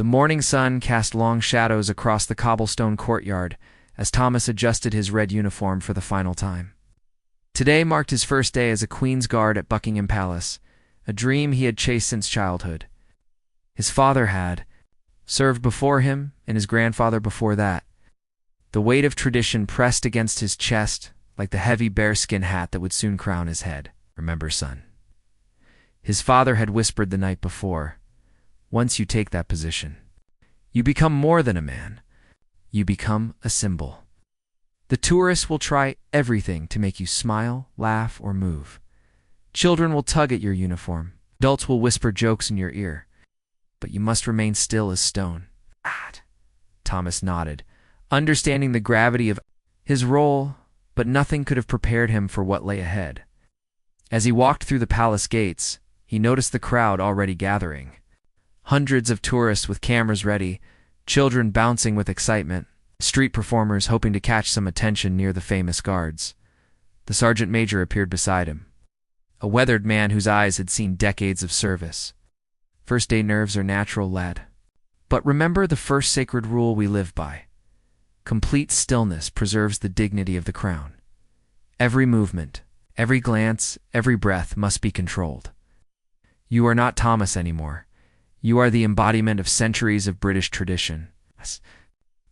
The morning sun cast long shadows across the cobblestone courtyard as Thomas adjusted his red uniform for the final time. Today marked his first day as a Queen's Guard at Buckingham Palace, a dream he had chased since childhood. His father had served before him, and his grandfather before that. The weight of tradition pressed against his chest like the heavy bearskin hat that would soon crown his head. Remember, son. His father had whispered the night before, once you take that position, you become more than a man. You become a symbol. The tourists will try everything to make you smile, laugh, or move. Children will tug at your uniform. Adults will whisper jokes in your ear. But you must remain still as stone. Thomas nodded, understanding the gravity of his role, but nothing could have prepared him for what lay ahead. As he walked through the palace gates, he noticed the crowd already gathering. Hundreds of tourists with cameras ready, children bouncing with excitement, street performers hoping to catch some attention near the famous guards. The sergeant major appeared beside him, a weathered man whose eyes had seen decades of service. First-day nerves are natural, lad. But remember the first sacred rule we live by. Complete stillness preserves the dignity of the crown. Every movement, every glance, every breath must be controlled. You are not Thomas anymore. You are the embodiment of centuries of British tradition.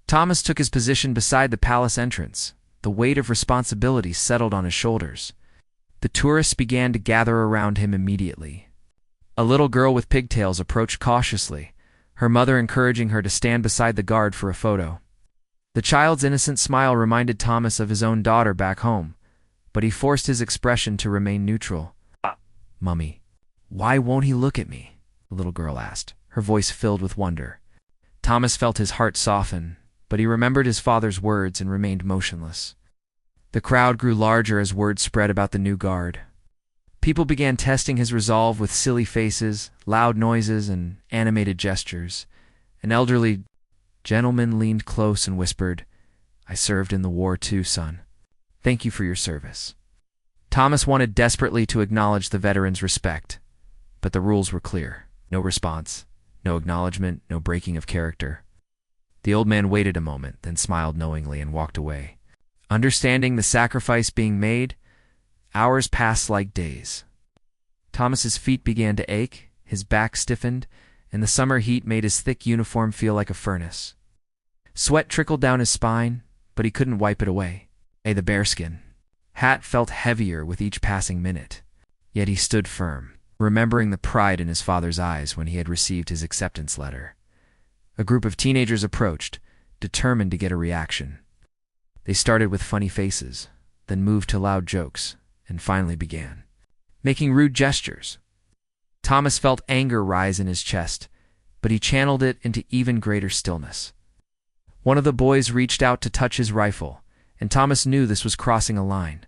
Thomas took his position beside the palace entrance. The weight of responsibility settled on his shoulders. The tourists began to gather around him immediately. A little girl with pigtails approached cautiously, her mother encouraging her to stand beside the guard for a photo. The child's innocent smile reminded Thomas of his own daughter back home, but he forced his expression to remain neutral. "Mummy, why won't he look at me?" the little girl asked, her voice filled with wonder. Thomas felt his heart soften, but he remembered his father's words and remained motionless. The crowd grew larger as word spread about the new guard. People began testing his resolve with silly faces, loud noises, and animated gestures. An elderly gentleman leaned close and whispered, "I served in the war too, son. Thank you for your service." Thomas wanted desperately to acknowledge the veteran's respect, but the rules were clear. No response, no acknowledgement, no breaking of character. The old man waited a moment, then smiled knowingly and walked away. Understanding the sacrifice being made, hours passed like days. Thomas's feet began to ache, his back stiffened, and the summer heat made his thick uniform feel like a furnace. Sweat trickled down his spine, but he couldn't wipe it away. The bearskin hat felt heavier with each passing minute. Yet he stood firm, remembering the pride in his father's eyes when he had received his acceptance letter. A group of teenagers approached, determined to get a reaction. They started with funny faces, then moved to loud jokes, and finally began making rude gestures. Thomas felt anger rise in his chest, but he channeled it into even greater stillness. One of the boys reached out to touch his rifle, and Thomas knew this was crossing a line.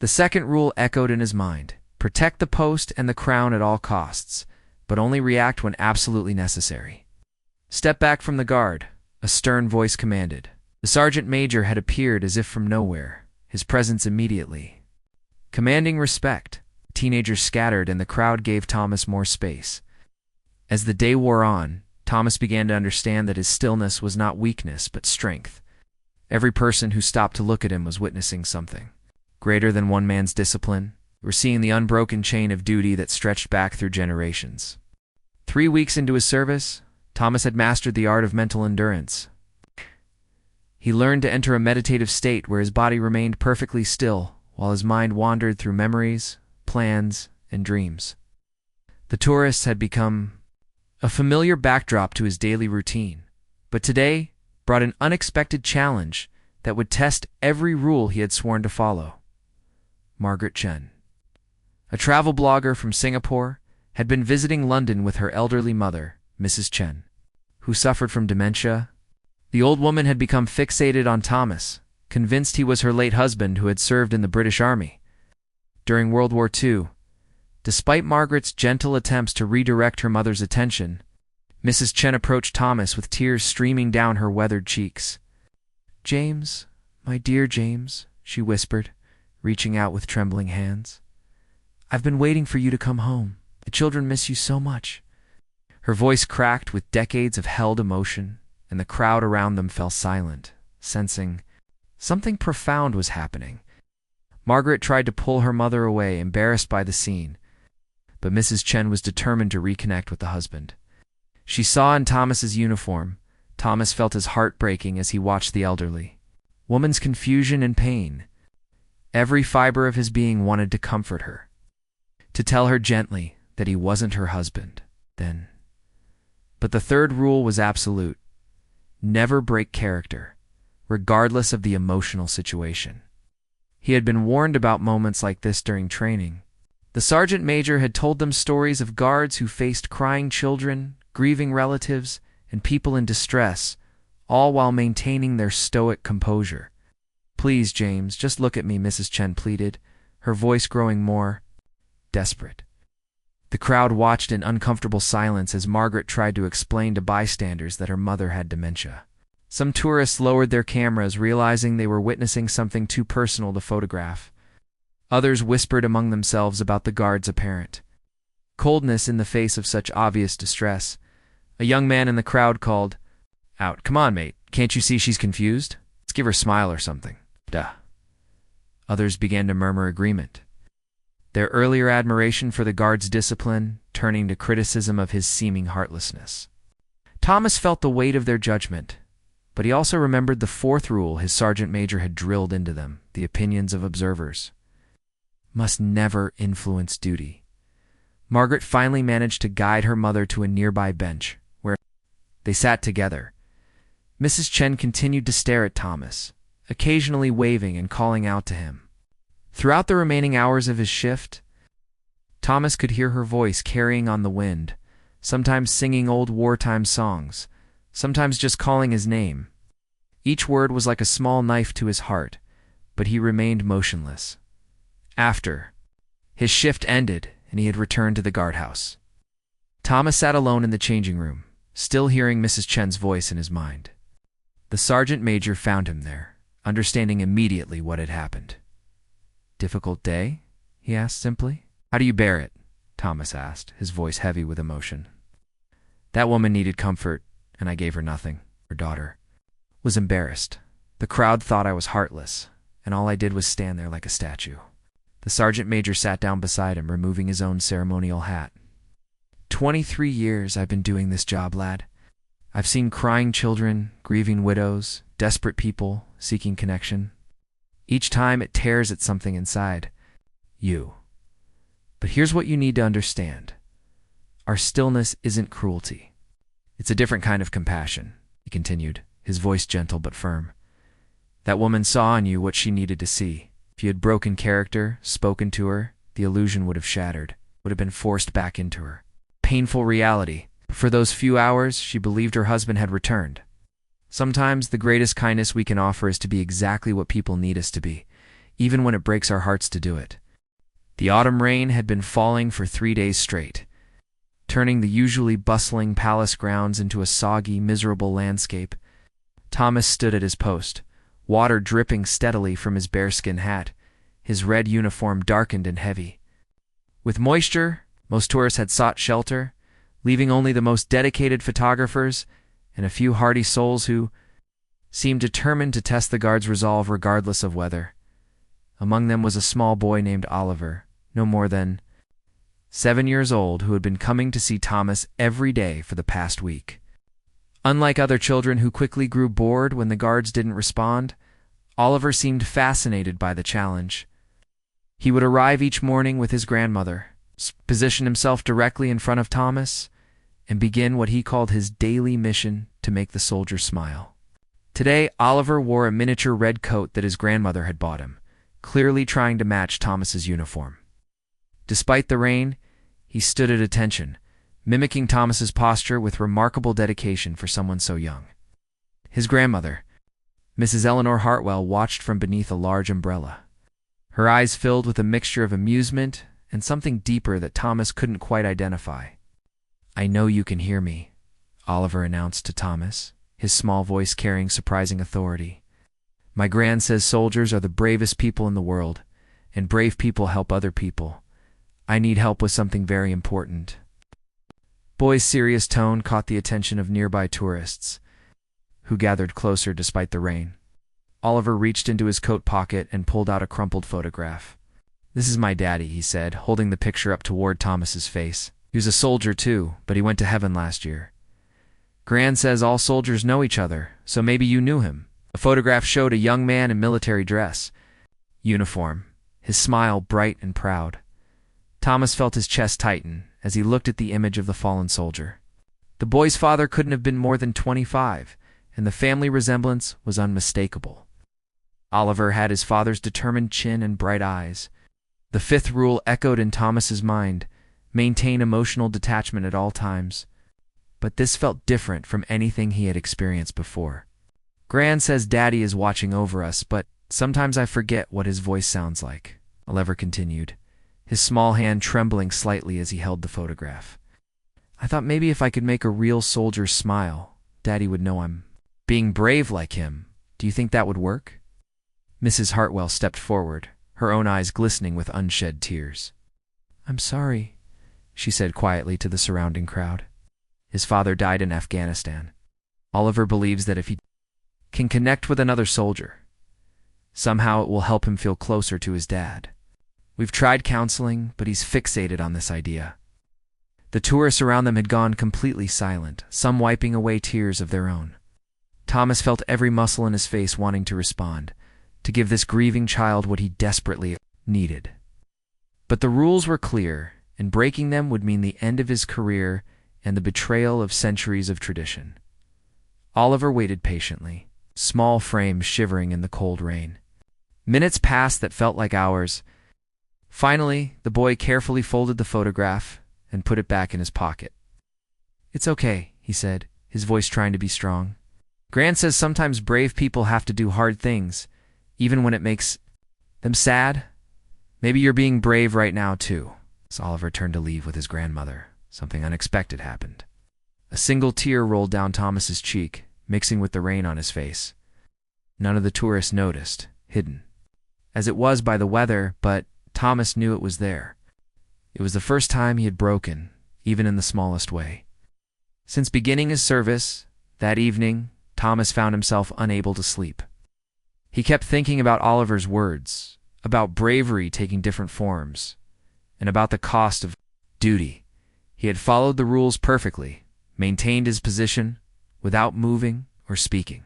The second rule echoed in his mind: protect the post and the crown at all costs, but only react when absolutely necessary. "Step back from the guard," a stern voice commanded. The sergeant major had appeared as if from nowhere, his presence immediately commanding respect. Teenagers scattered and the crowd gave Thomas more space. As the day wore on, Thomas began to understand that his stillness was not weakness but strength. Every person who stopped to look at him was witnessing something greater than one man's discipline. We're seeing the unbroken chain of duty that stretched back through generations. 3 weeks into his service, Thomas had mastered the art of mental endurance. He learned to enter a meditative state where his body remained perfectly still while his mind wandered through memories, plans, and dreams. The tourists had become a familiar backdrop to his daily routine, but today brought an unexpected challenge that would test every rule he had sworn to follow. Margaret Chen, a travel blogger from Singapore, had been visiting London with her elderly mother, Mrs. Chen, who suffered from dementia. The old woman had become fixated on Thomas, convinced he was her late husband who had served in the British Army during World War II. Despite Margaret's gentle attempts to redirect her mother's attention, Mrs. Chen approached Thomas with tears streaming down her weathered cheeks. "James, my dear James," she whispered, reaching out with trembling hands. "I've been waiting for you to come home. The children miss you so much." Her voice cracked with decades of held emotion, and the crowd around them fell silent, sensing something profound was happening. Margaret tried to pull her mother away, embarrassed by the scene, but Mrs. Chen was determined to reconnect with the husband. She saw in Thomas's uniform. Thomas felt his heart breaking as he watched the elderly woman's confusion and pain. Every fiber of his being wanted to comfort her, to tell her gently that he wasn't her husband then. But the third rule was absolute: never break character, regardless of the emotional situation. He had been warned about moments like this during training. The sergeant major had told them stories of guards who faced crying children, grieving relatives, and people in distress, all while maintaining their stoic composure. "Please, James, just look at me," Mrs. Chen pleaded, her voice growing more desperate. The crowd watched in uncomfortable silence as Margaret tried to explain to bystanders that her mother had dementia. Some tourists lowered their cameras, realizing they were witnessing something too personal to photograph. Others whispered among themselves about the guard's apparent coldness in the face of such obvious distress. A young man in the crowd called out, "Come on, mate, can't you see she's confused? Let's give her a smile or something." Duh. Others began to murmur agreement, their earlier admiration for the guard's discipline turning to criticism of his seeming heartlessness. Thomas felt the weight of their judgment, but he also remembered the fourth rule his sergeant major had drilled into them: the opinions of observers must never influence duty. Margaret finally managed to guide her mother to a nearby bench, where they sat together. Mrs. Chen continued to stare at Thomas, occasionally waving and calling out to him. Throughout the remaining hours of his shift, Thomas could hear her voice carrying on the wind, sometimes singing old wartime songs, sometimes just calling his name. Each word was like a small knife to his heart, but he remained motionless. After his shift ended and he had returned to the guardhouse, Thomas sat alone in the changing room, still hearing Mrs. Chen's voice in his mind. The sergeant major found him there, understanding immediately what had happened. "Difficult day?" he asked simply. "How do you bear it?" Thomas asked, his voice heavy with emotion. "That woman needed comfort, and I gave her nothing." Her daughter was embarrassed. "The crowd thought I was heartless, and all I did was stand there like a statue." The sergeant major sat down beside him, removing his own ceremonial hat. 23 years I've been doing this job, lad. I've seen crying children, grieving widows, desperate people seeking connection. Each time it tears at something inside you. But here's what you need to understand. Our stillness isn't cruelty. It's a different kind of compassion," he continued, his voice gentle but firm. "That woman saw in you what she needed to see. If you had broken character, spoken to her, the illusion would have shattered, would have been forced back into her. Painful reality. For those few hours, she believed her husband had returned. Sometimes the greatest kindness we can offer is to be exactly what people need us to be, even when it breaks our hearts to do it." The autumn rain had been falling for 3 days straight, turning the usually bustling palace grounds into a soggy, miserable landscape. Thomas stood at his post, water dripping steadily from his bearskin hat, his red uniform darkened and heavy. With moisture, most tourists had sought shelter, leaving only the most dedicated photographers and a few hardy souls who seemed determined to test the guard's resolve regardless of weather. Among them was a small boy named Oliver, no more than 7 years old, who had been coming to see Thomas every day for the past week. Unlike other children who quickly grew bored when the guards didn't respond, Oliver seemed fascinated by the challenge. He would arrive each morning with his grandmother, position himself directly in front of Thomas, and begin what he called his daily mission to make the soldier smile. Today, Oliver wore a miniature red coat that his grandmother had bought him, clearly trying to match Thomas's uniform. Despite the rain, he stood at attention, mimicking Thomas's posture with remarkable dedication for someone so young. His grandmother, Mrs. Eleanor Hartwell, watched from beneath a large umbrella, her eyes filled with a mixture of amusement and something deeper that Thomas couldn't quite identify. "I know you can hear me," Oliver announced to Thomas, his small voice carrying surprising authority. "My gran says soldiers are the bravest people in the world, and brave people help other people. I need help with something very important." Boy's serious tone caught the attention of nearby tourists, who gathered closer despite the rain. Oliver reached into his coat pocket and pulled out a crumpled photograph. "This is my daddy," he said, holding the picture up toward Thomas's face. "He was a soldier too, but he went to heaven last year. Gran says all soldiers know each other, so maybe you knew him." A photograph showed a young man in military dress, uniform, his smile bright and proud. Thomas felt his chest tighten as he looked at the image of the fallen soldier. The boy's father couldn't have been more than 25, and the family resemblance was unmistakable. Oliver had his father's determined chin and bright eyes. The fifth rule echoed in Thomas's mind: maintain emotional detachment at all times. But this felt different from anything he had experienced before. "Gran says Daddy is watching over us, but sometimes I forget what his voice sounds like," Oliver continued, his small hand trembling slightly as he held the photograph. "I thought maybe if I could make a real soldier smile, Daddy would know I'm being brave like him. Do you think that would work?" Mrs. Hartwell stepped forward, her own eyes glistening with unshed tears. "I'm sorry," she said quietly to the surrounding crowd. His father died in Afghanistan. Oliver believes that if he can connect with another soldier, somehow it will help him feel closer to his dad. "We've tried counseling, but he's fixated on this idea." The tourists around them had gone completely silent, some wiping away tears of their own. Thomas felt every muscle in his face wanting to respond, to give this grieving child what he desperately needed. But the rules were clear, and breaking them would mean the end of his career and the betrayal of centuries of tradition. Oliver waited patiently, small frame shivering in the cold rain. Minutes passed that felt like hours. Finally, the boy carefully folded the photograph and put it back in his pocket. "It's okay," he said, his voice trying to be strong. "Gran says sometimes brave people have to do hard things, even when it makes them sad. Maybe you're being brave right now, too." As Oliver turned to leave with his grandmother, something unexpected happened. A single tear rolled down Thomas's cheek, mixing with the rain on his face. None of the tourists noticed, hidden, as it was by the weather, but Thomas knew it was there. It was the first time he had broken, even in the smallest way. Since beginning his service, that evening, Thomas found himself unable to sleep. He kept thinking about Oliver's words, about bravery taking different forms, and about the cost of duty. He had followed the rules perfectly, maintained his position, without moving or speaking.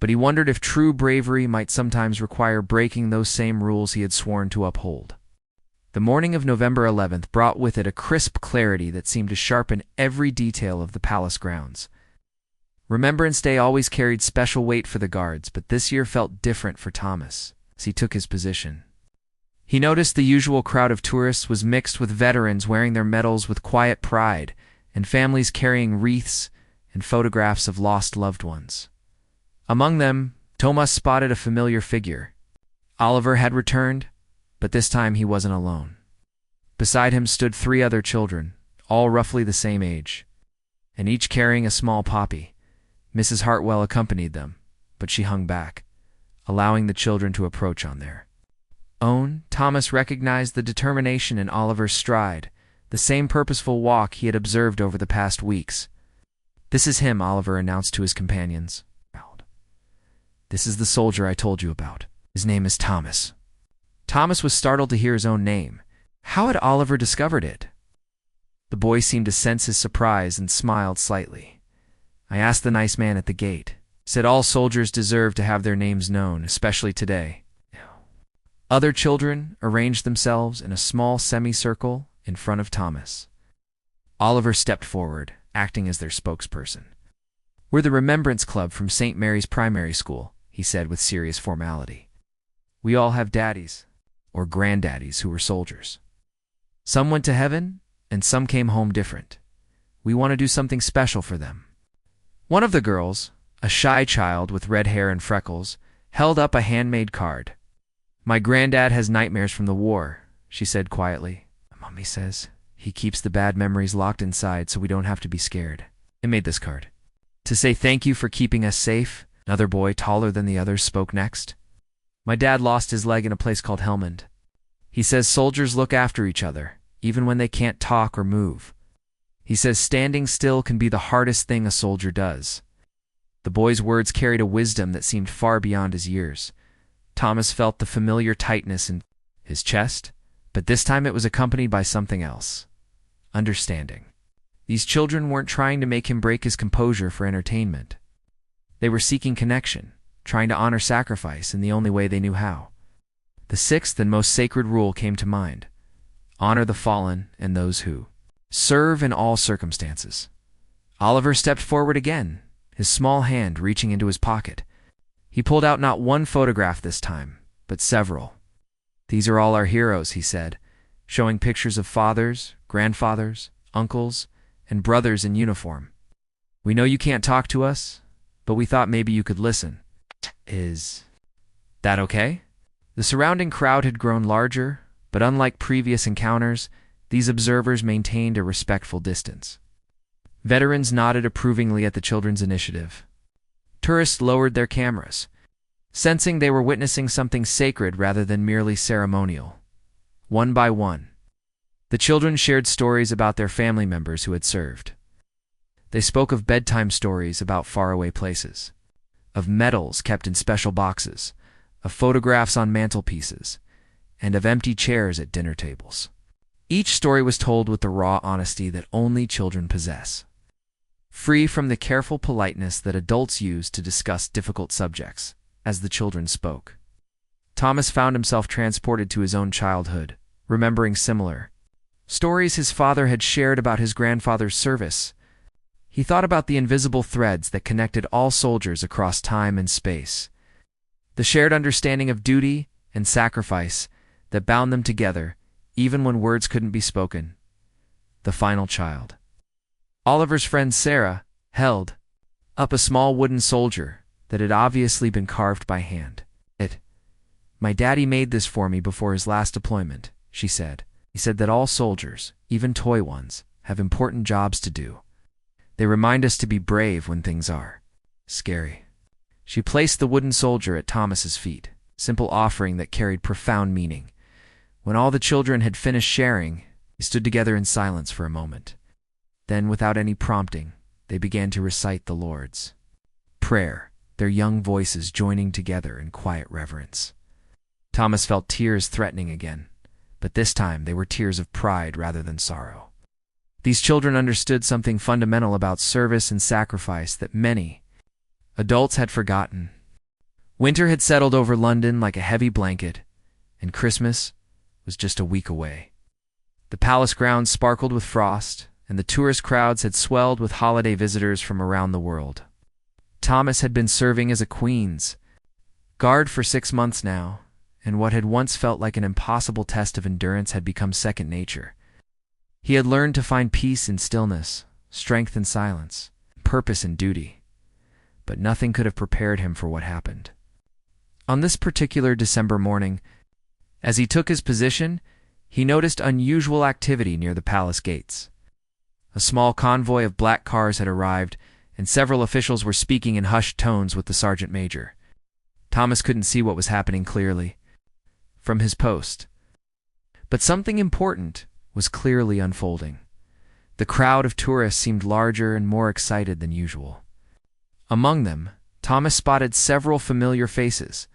But he wondered if true bravery might sometimes require breaking those same rules he had sworn to uphold. The morning of November 11th brought with it a crisp clarity that seemed to sharpen every detail of the palace grounds. Remembrance Day always carried special weight for the guards, but this year felt different for Thomas as he took his position. He noticed the usual crowd of tourists was mixed with veterans wearing their medals with quiet pride and families carrying wreaths and photographs of lost loved ones. Among them, Thomas spotted a familiar figure. Oliver had returned, but this time he wasn't alone. Beside him stood 3 other children, all roughly the same age, and each carrying a small poppy. Mrs. Hartwell accompanied them, but she hung back, allowing the children to approach on their own. Thomas recognized the determination in Oliver's stride, the same purposeful walk he had observed over the past weeks. "This is him," Oliver announced to his companions. "This is the soldier I told you about. His name is Thomas." Thomas was startled to hear his own name. How had Oliver discovered it? The boy seemed to sense his surprise and smiled slightly. "I asked the nice man at the gate. Said all soldiers deserve to have their names known, especially today." Other children arranged themselves in a small semicircle in front of Thomas. Oliver stepped forward, acting as their spokesperson. "We're the Remembrance Club from St. Mary's Primary School," he said with serious formality. "We all have daddies, or granddaddies, who were soldiers. Some went to heaven, and some came home different. We want to do something special for them." One of the girls, a shy child with red hair and freckles, held up a handmade card. "My granddad has nightmares from the war," she said quietly. "Mommy says he keeps the bad memories locked inside so we don't have to be scared. I made this card to say thank you for keeping us safe." Another boy, taller than the others, spoke next. "My dad lost his leg in a place called Helmand. He says soldiers look after each other, even when they can't talk or move. He says standing still can be the hardest thing a soldier does. The boy's words carried a wisdom that seemed far beyond his years. Thomas felt the familiar tightness in his chest, but this time it was accompanied by something else: understanding. These children weren't trying to make him break his composure for entertainment. They were seeking connection, trying to honor sacrifice in the only way they knew how. The sixth and most sacred rule came to mind: honor the fallen and those who serve in all circumstances. Oliver stepped forward again, his small hand reaching into his pocket. He pulled out not one photograph this time, but several. "These are all our heroes," he said, showing pictures of fathers, grandfathers, uncles, and brothers in uniform. "We know you can't talk to us, but we thought maybe you could listen. Is that okay?" The surrounding crowd had grown larger, but unlike previous encounters, these observers maintained a respectful distance. Veterans nodded approvingly at the children's initiative. Tourists lowered their cameras, sensing they were witnessing something sacred rather than merely ceremonial. One by one, the children shared stories about their family members who had served. They spoke of bedtime stories about faraway places, of medals kept in special boxes, of photographs on mantelpieces, and of empty chairs at dinner tables. Each story was told with the raw honesty that only children possess, free from the careful politeness that adults use to discuss difficult subjects. As the children spoke, Thomas found himself transported to his own childhood, remembering similar stories his father had shared about his grandfather's service. He thought about the invisible threads that connected all soldiers across time and space, the shared understanding of duty and sacrifice that bound them together even when words couldn't be spoken. The final child. Oliver's friend Sarah held up a small wooden soldier that had obviously been carved by hand. "My daddy made this for me before his last deployment," she said. "He said that all soldiers, even toy ones, have important jobs to do. They remind us to be brave when things are scary." She placed the wooden soldier at Thomas's feet, simple offering that carried profound meaning. When all the children had finished sharing, they stood together in silence for a moment. Then, without any prompting, they began to recite the Lord's Prayer, their young voices joining together in quiet reverence. Thomas felt tears threatening again, but this time they were tears of pride rather than sorrow. These children understood something fundamental about service and sacrifice that many adults had forgotten. Winter had settled over London like a heavy blanket, and Christmas was just a week away. The palace grounds sparkled with frost, and the tourist crowds had swelled with holiday visitors from around the world. Thomas had been serving as a Queen's Guard for 6 months now, and what had once felt like an impossible test of endurance had become second nature. He had learned to find peace in stillness, strength in silence, purpose in duty, but nothing could have prepared him for what happened. On this particular December morning, as he took his position, he noticed unusual activity near the palace gates. A small convoy of black cars had arrived, and several officials were speaking in hushed tones with the sergeant major. Thomas couldn't see what was happening clearly from his post, but something important was clearly unfolding. The crowd of tourists seemed larger and more excited than usual. Among them, Thomas spotted several familiar faces: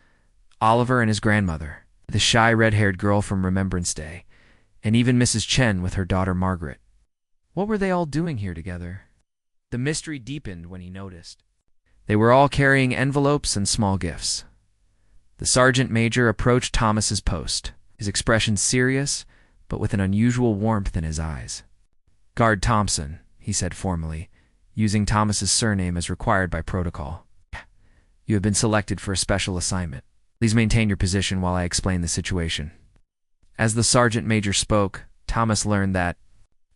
Oliver and his grandmother, the shy red-haired girl from Remembrance Day, and even Mrs. Chen with her daughter Margaret. What were they all doing here together? The mystery deepened when he noticed. They were all carrying envelopes and small gifts. The sergeant major approached Thomas's post, his expression serious, but with an unusual warmth in his eyes. "Guard Thompson," he said formally, using Thomas's surname as required by protocol. "You have been selected for a special assignment. Please maintain your position while I explain the situation." As the sergeant major spoke, Thomas learned that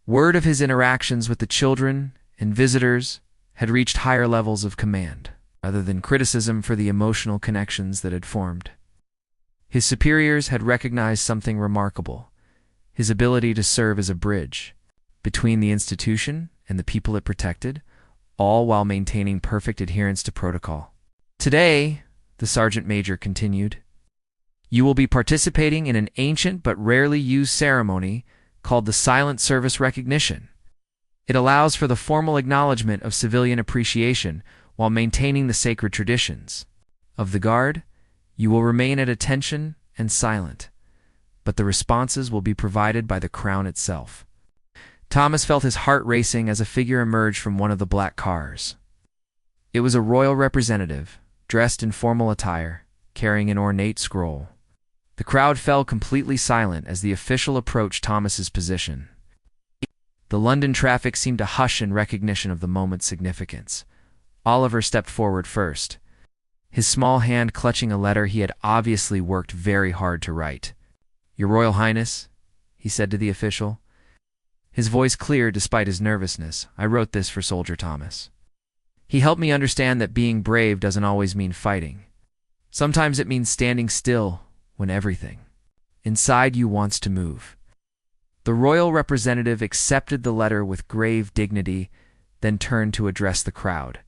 word of his interactions with the children and visitors had reached higher levels of command, rather than criticism for the emotional connections that had formed. His superiors had recognized something remarkable: his ability to serve as a bridge between the institution and the people it protected, all while maintaining perfect adherence to protocol. "Today," the sergeant major continued, "you will be participating in an ancient but rarely used ceremony called the Silent Service Recognition. It allows for the formal acknowledgement of civilian appreciation while maintaining the sacred traditions of the Guard. You will remain at attention and silent, but the responses will be provided by the Crown itself. Thomas felt his heart racing as a figure emerged from one of the black cars. It was a royal representative, dressed in formal attire, carrying an ornate scroll. The crowd fell completely silent as the official approached Thomas's position. The London traffic seemed to hush in recognition of the moment's significance. Oliver stepped forward first, his small hand clutching a letter he had obviously worked very hard to write. "Your Royal Highness," he said to the official, his voice clear despite his nervousness, "I wrote this for Soldier Thomas. He helped me understand that being brave doesn't always mean fighting. Sometimes it means standing still when everything inside you wants to move." The royal representative accepted the letter with grave dignity, then turned to address the crowd.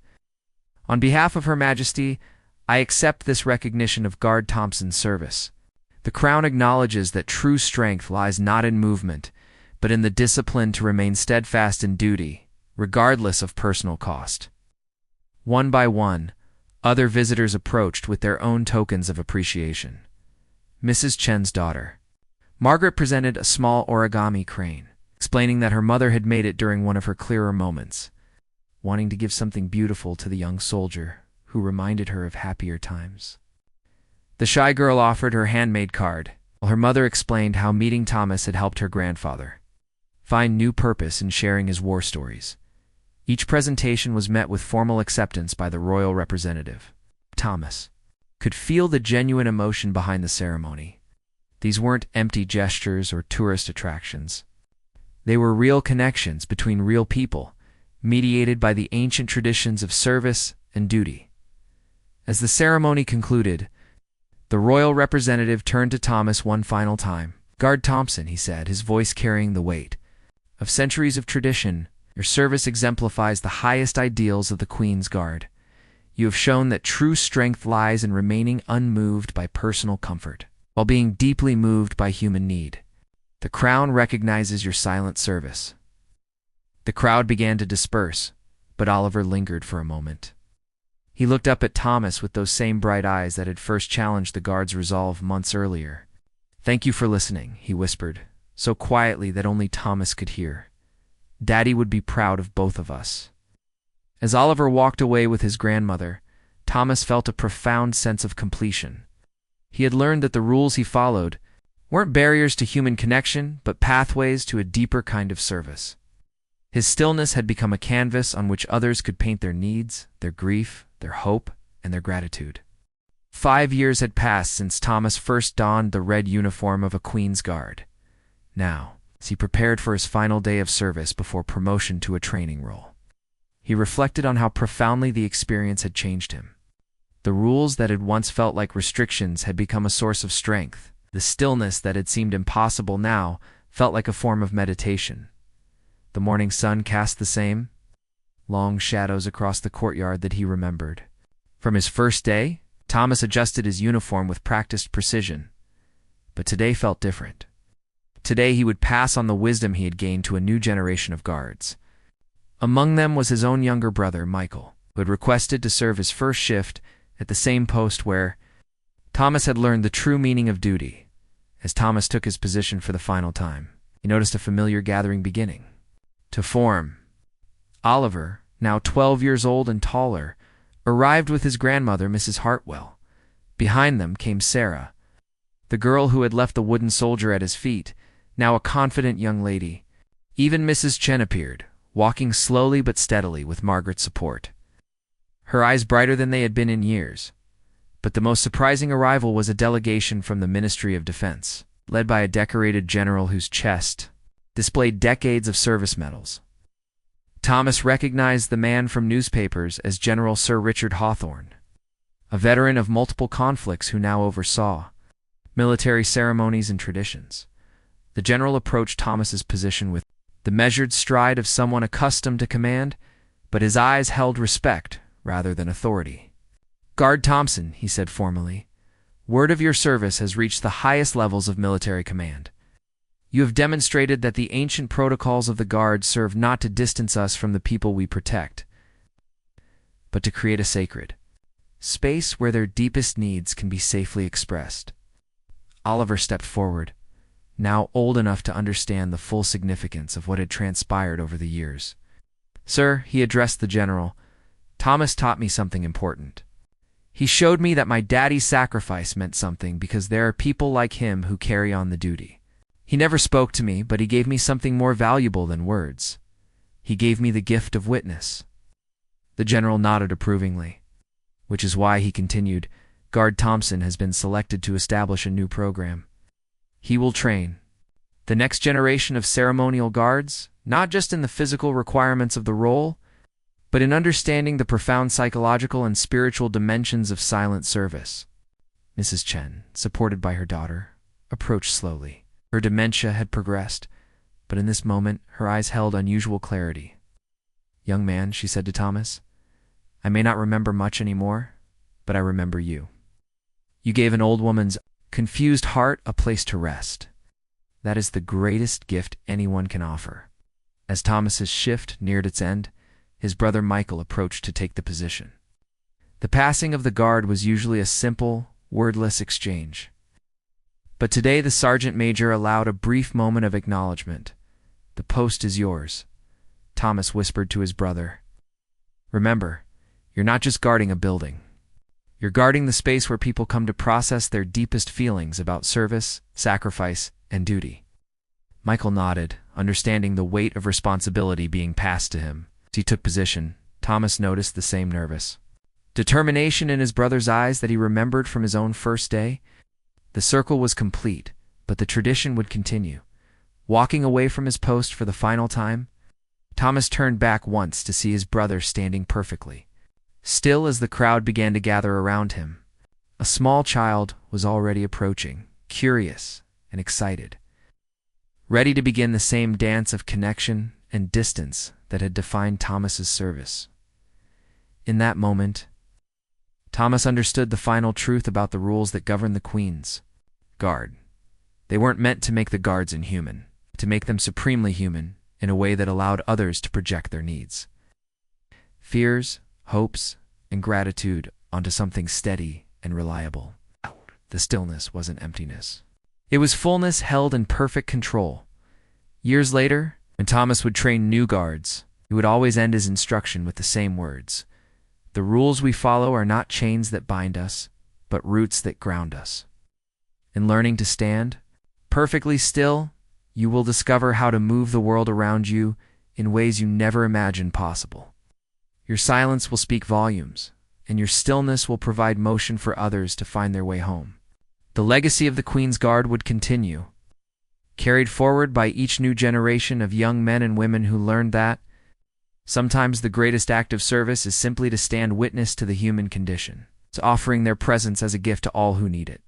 "On behalf of Her Majesty, I accept this recognition of Guard Thompson's service. The Crown acknowledges that true strength lies not in movement, but in the discipline to remain steadfast in duty, regardless of personal cost." One by one, other visitors approached with their own tokens of appreciation. Mrs. Chen's daughter, Margaret, presented a small origami crane, explaining that her mother had made it during one of her clearer moments, wanting to give something beautiful to the young soldier who reminded her of happier times. The shy girl offered her handmade card, while her mother explained how meeting Thomas had helped her grandfather find new purpose in sharing his war stories. Each presentation was met with formal acceptance by the royal representative. Thomas could feel the genuine emotion behind the ceremony. These weren't empty gestures or tourist attractions. They were real connections between real people, mediated by the ancient traditions of service and duty. As the ceremony concluded, the royal representative turned to Thomas one final time. "Guard Thompson," he said, his voice carrying the weight of centuries of tradition, "your service exemplifies the highest ideals of the Queen's Guard. You have shown that true strength lies in remaining unmoved by personal comfort, while being deeply moved by human need. The Crown recognizes your silent service." The crowd began to disperse, but Oliver lingered for a moment. He looked up at Thomas with those same bright eyes that had first challenged the Guard's resolve months earlier. "Thank you for listening," he whispered, so quietly that only Thomas could hear. "Daddy would be proud of both of us." As Oliver walked away with his grandmother, Thomas felt a profound sense of completion. He had learned that the rules he followed weren't barriers to human connection, but pathways to a deeper kind of service. His stillness had become a canvas on which others could paint their needs, their grief, their hope, and their gratitude. 5 years had passed since Thomas first donned the red uniform of a Queen's Guard. Now, as he prepared for his final day of service before promotion to a training role, he reflected on how profoundly the experience had changed him. The rules that had once felt like restrictions had become a source of strength. The stillness that had seemed impossible now felt like a form of meditation. The morning sun cast the same long shadows across the courtyard that he remembered. From his first day, Thomas adjusted his uniform with practiced precision. But today felt different. Today he would pass on the wisdom he had gained to a new generation of guards. Among them was his own younger brother, Michael, who had requested to serve his first shift at the same post where Thomas had learned the true meaning of duty. As Thomas took his position for the final time, he noticed a familiar gathering beginning to form. Oliver, now 12 years old and taller, arrived with his grandmother, Mrs. Hartwell. Behind them came Sarah, the girl who had left the wooden soldier at his feet, now a confident young lady. Even Mrs. Chen appeared, walking slowly but steadily with Margaret's support, her eyes brighter than they had been in years. But the most surprising arrival was a delegation from the Ministry of Defense, led by a decorated general whose chest displayed decades of service medals. Thomas recognized the man from newspapers as General Sir Richard Hawthorne, a veteran of multiple conflicts who now oversaw military ceremonies and traditions. The general approached Thomas's position with the measured stride of someone accustomed to command, but his eyes held respect rather than authority. "Guard Thompson," he said formally, "word of your service has reached the highest levels of military command. You have demonstrated that the ancient protocols of the Guard serve not to distance us from the people we protect, but to create a sacred space where their deepest needs can be safely expressed. Oliver stepped forward, now old enough to understand the full significance of what had transpired over the years. "Sir," he addressed the general, "Thomas taught me something important. He showed me that my daddy's sacrifice meant something because there are people like him who carry on the duty. He never spoke to me, but he gave me something more valuable than words. He gave me the gift of witness." The general nodded approvingly, which is why he continued, "Guard Thompson has been selected to establish a new program. He will train the next generation of ceremonial guards, not just in the physical requirements of the role, but in understanding the profound psychological and spiritual dimensions of silent service." Mrs. Chen, supported by her daughter, approached slowly. Her dementia had progressed, but in this moment her eyes held unusual clarity. "Young man," she said to Thomas, "I may not remember much anymore, but I remember you. You gave an old woman's confused heart a place to rest. That is the greatest gift anyone can offer." As Thomas's shift neared its end, his brother Michael approached to take the position. The passing of the guard was usually a simple, wordless exchange. But today the sergeant major allowed a brief moment of acknowledgement. "The post is yours," Thomas whispered to his brother. "Remember, you're not just guarding a building. You're guarding the space where people come to process their deepest feelings about service, sacrifice, and duty." Michael nodded, understanding the weight of responsibility being passed to him. As he took position, Thomas noticed the same nervous determination in his brother's eyes that he remembered from his own first day. The circle was complete, but the tradition would continue. Walking away from his post for the final time, Thomas turned back once to see his brother standing perfectly still as the crowd began to gather around him. A small child was already approaching, curious and excited, ready to begin the same dance of connection and distance that had defined Thomas's service. In that moment, Thomas understood the final truth about the rules that govern the Queen's Guard. They weren't meant to make the guards inhuman, to make them supremely human in a way that allowed others to project their needs, fears, hopes, and gratitude onto something steady and reliable. The stillness wasn't emptiness. It was fullness held in perfect control. Years later, when Thomas would train new guards, he would always end his instruction with the same words: "The rules we follow are not chains that bind us, but roots that ground us." In learning to stand perfectly still, you will discover how to move the world around you in ways you never imagined possible. Your silence will speak volumes, and your stillness will provide motion for others to find their way home. The legacy of the Queen's Guard would continue, carried forward by each new generation of young men and women who learned that sometimes the greatest act of service is simply to stand witness to the human condition, to offering their presence as a gift to all who need it.